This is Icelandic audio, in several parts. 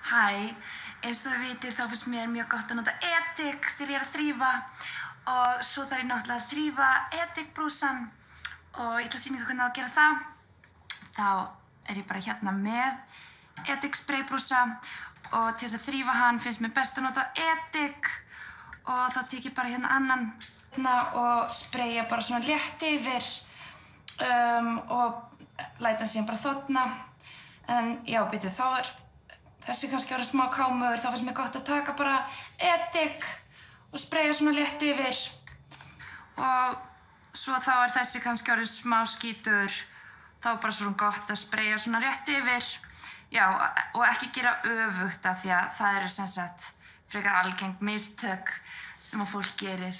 Hæ, eins og þið vitið þá finnst mér mjög gott að nota edik þegar ég að þrífa og svo þarf ég náttúrulega að þrífa edikbrúsann og ég ætla að sýna ykkur hvernig á að gera það. Þá er ég bara hérna með edikspraybrúsa og til þess að þrífa hann finnst mér best að nota edik og þá tek ég bara hérna annan og spraya bara svona létt yfir og læta hann síðan bara þorna. En já, bíddu, þá er þessi kannski að vera smá kámur, þá finnst mér gott að taka bara edik og spraya svona létt yfir. Og svo þá er þessi kannski orðinn smá skítur, þá er bara svona gott að spraya svona rétt yfir. Já, og ekki gera öfugt af því að það eru sem sagt frekar algeng mistök sem að fólk gerir.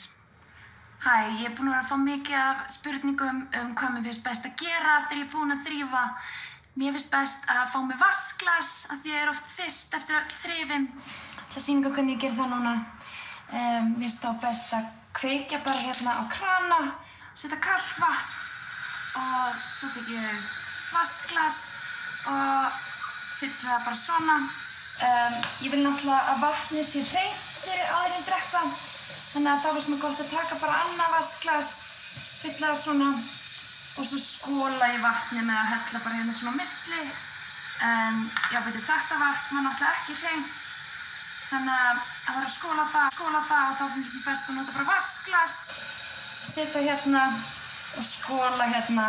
Hæ, ég er búin að vera að fá mikið af spurningum hvað mér finnst best að gera þegar ég er búin að þrífa. Mér finnst best að fá mig vatnsglas af því að ég er oft þyrst eftir öll þrifin. Ég ætla að sýna ykkur hvernig ég geri það núna. Mér finnst þá best að kveikja bara hérna á krana, setja kalt vatn og svo tek ég vatnsglas og fylla það bara svona. Ég vil náttúrulega að vatnið sé hreint fyrir áður en ég drekk það. Þannig að þá finnst mér gott að taka bara annað vatnsglas, fylla það svona og svo skóla í vatni með að hella bara hérna svona á milli. Já, veitir, þetta vatn var náttúrulega ekki hreint. Þannig að það var að skóla það og þá finnst mér best að nota bara vatnsglas. Setja hérna og skóla hérna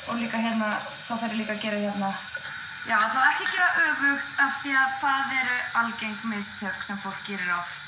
og líka hérna, þá þarf ég líka að gera hérna. Já, það ekki gera öfugt af því að það eru algeng mistök sem fólk gerir oft.